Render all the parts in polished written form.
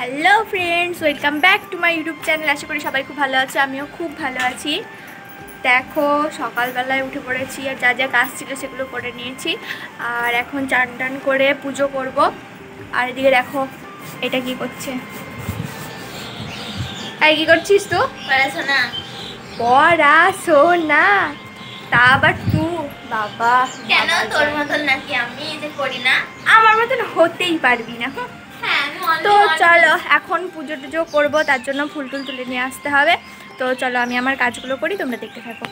Hello friends, welcome back to my YouTube channel. আশা করি সবাই খুব ভালো আছে, আমিও খুব ভালো আছি। দেখো সকালবেলায় উঠে পড়েছি আর যা যা কাজ ছিল সেগুলো করে নিয়েছি। আর এখন চান টান করে পুজো করব। আর এদিকে দেখো এটা কি করছে। এই কি করছিস তো? পড়াশোনা। পড়াশোনা? তা আবার তুই? বাবা কেন তোর মতন নাকি আমি যে করি না? আমার মতন হতেই পারবি না। তো চলো এখন পুজো টুজো করবো, তার জন্য ফুল টুল তুলে নিয়ে আসতে হবে। তো চলো আমি আমার কাজগুলো করি, তোমরা দেখতে থাকো।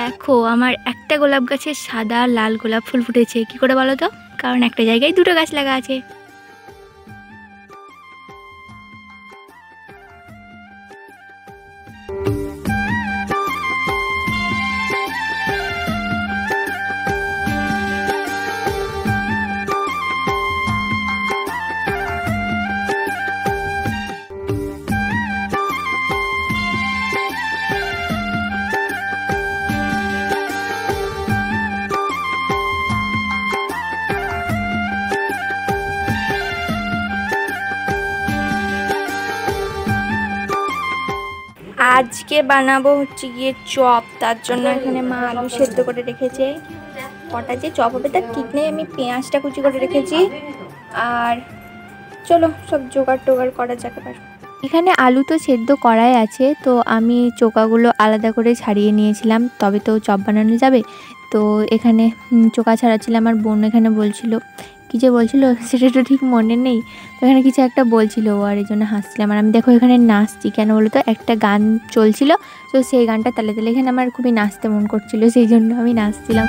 দেখো আমার একটা গোলাপ গাছে সাদা আর লাল গোলাপ ফুল ফুটেছে। কি করে বলো তো? কারণ একটা জায়গায় দুটো গাছ লাগা আছে। আজকে বানাবো হচ্ছে গিয়ে চপ, তার জন্য এখানে মা আলু সেদ্ধ করে রেখেছে। কটা যে চপ হবে তার ঠিক নেই। আমি পেঁয়াজটা কুচি করে রেখেছি। আর চলো সব জোগাড় টোগাড় করা যাক এবার। এখানে আলু তো সেদ্ধ করাই আছে, তো আমি চোকাগুলো আলাদা করে ছাড়িয়ে নিয়েছিলাম, তবে তো চপ বানানো যাবে। তো এখানে চোকা ছাড়াচ্ছিলাম। আর বোন এখানে বলছিল, কী যে বলছিল সেটা তো ঠিক মনে নেই। তো এখানে কিছু একটা বলছিল ও, আর এই জন্য হাসছিলাম। আর আমি দেখো এখানে নাচছি কেন বলো তো, একটা গান চলছিল, তো সেই গানটা তালে তালে এখানে আমার খুবই নাচতে মন করছিল, সেই জন্য আমি নাচছিলাম।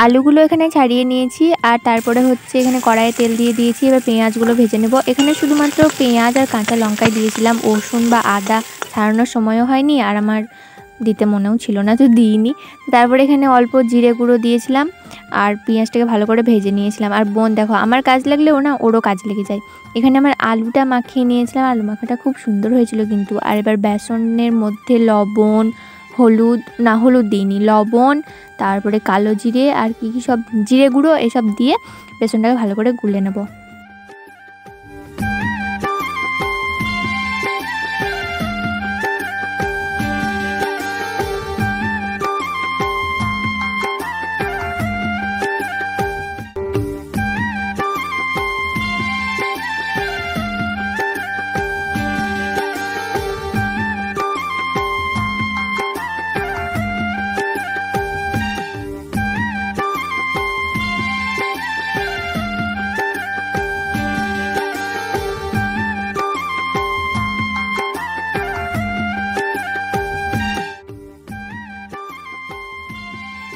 আলুগুলো এখানে ছাড়িয়ে নিয়েছি, আর তারপরে হচ্ছে এখানে কড়াইয়ে তেল দিয়ে দিয়েছি। এবার পেঁয়াজগুলো ভেজে নেব। এখানে শুধুমাত্র পেঁয়াজ আর কাঁচা লঙ্কাই দিয়েছিলাম, রসুন বা আদা ছাড়ানোর সময়ও হয়নি, আর আমার দিতে মনেও ছিল না, তো দিইনি। তারপরে এখানে অল্প জিরে গুঁড়ো দিয়েছিলাম, আর পেঁয়াজটাকে ভালো করে ভেজে নিয়েছিলাম। আর বোন দেখো আমার কাজ লাগলে ওরও কাজ লেগে যায়। এখানে আমার আলুটা মাখিয়ে নিয়েছিলাম, আলু মাখাটা খুব সুন্দর হয়েছিল কিন্তু। আর এবার বেসনের মধ্যে লবণ, হলুদ দিইনি, লবণ, তারপরে কালো জিরে আর কি কি সব জিরে গুঁড়ো এসব দিয়ে বেসনটাকে ভালো করে গুলে নেব।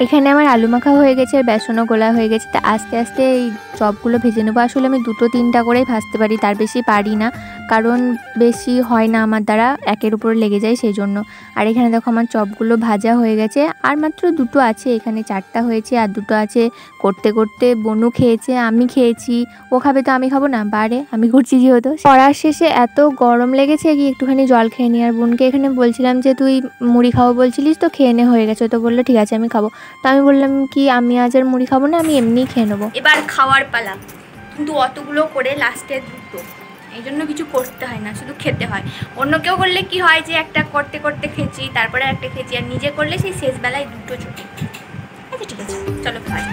এখানে আমার আলু মাখা হয়ে গেছে, আর বেসনও গোলা হয়ে গেছে। তা আস্তে আস্তে এই চপগুলো ভেজে নেবো। আসলে আমি 2-3টা করেই ভাজতে পারি, তার বেশি পারি না, কারণ বেশি হয় না আমার দ্বারা, একের উপর লেগে যায় সেই জন্য। আর এখানে দেখো আমার চপগুলো ভাজা হয়ে গেছে, আর মাত্র 2টো আছে। এখানে 4টা হয়েছে আর 2টো আছে। করতে করতে বনু খেয়েছে, আমি খেয়েছি, ও খাবে তো আমি খাবো না, বারে আমি করছি যেহেতু। পড়ার শেষে এত গরম লেগেছে কি একটুখানি জল খেয়ে নি। আর বোনকে এখানে বলছিলাম যে তুই মুড়ি খাবো বলছিলিস তো, খেয়ে নে, হয়ে গেছে। তো বললো ঠিক আছে আমি খাবো। তো আমি বললাম কি আমি আজ আর মুড়ি খাবো না, আমি এমনিই খেয়ে নেবো। এবার খাওয়ার পালা, কিন্তু অতগুলো করে লাস্টে 2টো, এই জন্য কিছু করতে হয় না, শুধু খেতে হয়। অন্য কেউ করলে কি হয় যে একটা করতে করতে খেয়েছি, তারপরে একটা খেয়েছি, আর নিজে করলে সেই শেষবেলায় 2টো ছুটি। আচ্ছা ঠিক আছে, চলো খাই।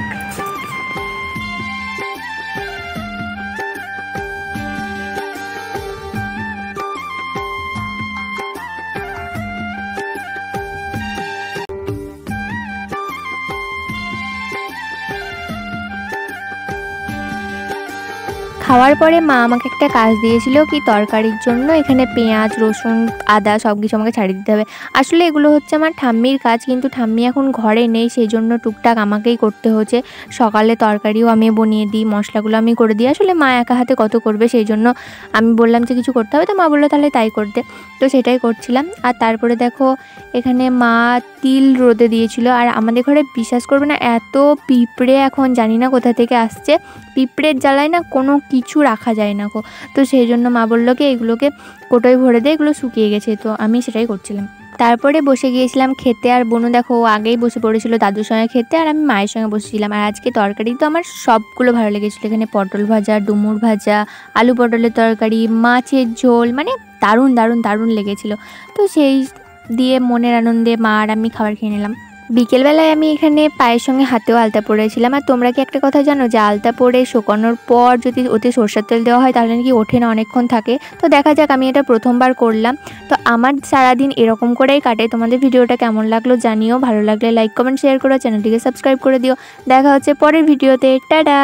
খাওয়ার পরে মা আমাকে একটা কাজ দিয়েছিল কি তরকারির জন্য এখানে পেঁয়াজ রসুন আদা সব কিছু আমাকে ছাড়িয়ে দিতে হবে। আসলে এগুলো হচ্ছে আমার ঠাম্মির কাজ, কিন্তু ঠাম্মি এখন ঘরে নেই, সেই জন্য টুকটাক আমাকেই করতে হচ্ছে। সকালে তরকারিও আমি বনিয়ে দিই, মশলাগুলো আমি করে দিই। আসলে মা একা হাতে কত করবে, সেই জন্য আমি বললাম যে কিছু করতে হবে, তো মা বললো তাহলে তাই করতে। তো সেটাই করছিলাম। আর তারপরে দেখো এখানে মা তিল রোদে দিয়েছিল। আর আমাদের ঘরে বিশ্বাস করবে না, এত পিঁপড়ে এখন জানি না কোথা থেকে আসছে। পিঁপড়ের জ্বালায় না কোনো কিছু রাখা যায় না গো। তো সেই জন্য মা বললো কি এগুলোকে কোটোয় ভরে দে, এগুলো শুকিয়ে গেছে। তো আমি সেটাই করছিলাম। তারপরে বসে গিয়েছিলাম খেতে। আর বনু দেখো ও আগেই বসে পড়েছিল দাদুর সঙ্গে খেতে, আর আমি মায়ের সঙ্গে বসেছিলাম। আর আজকে তরকারি তো আমার সবগুলো ভালো লেগেছিলো। এখানে পটল ভাজা, ডুমুর ভাজা, আলু পটলের তরকারি, মাছের ঝোল, মানে দারুণ দারুণ দারুণ লেগেছিলো। তো সেই দিয়ে মনের আনন্দে মা আর আমি খাবার খেয়ে নিলাম। বিকেলবেলায় আমি এখানে পায়ের সঙ্গে হাতেও আলতা পরেছিলাম। আর তোমরা কি একটা কথা জানো যে আলতা পরে শুকানোর পর যদি ওতে সরষের তেল দেওয়া হয় তাহলে নাকি ওঠে না, অনেকক্ষণ থাকে। তো দেখা যাক, আমি এটা প্রথমবার করলাম। তো আমার সারাদিন এরকম করেই কাটে। তোমাদের ভিডিওটা কেমন লাগলো জানিও, ভালো লাগলে লাইক কমেন্ট শেয়ার করো, চ্যানেলটিকে সাবস্ক্রাইব করে দিও। দেখা হচ্ছে পরের ভিডিওতে। টাটা।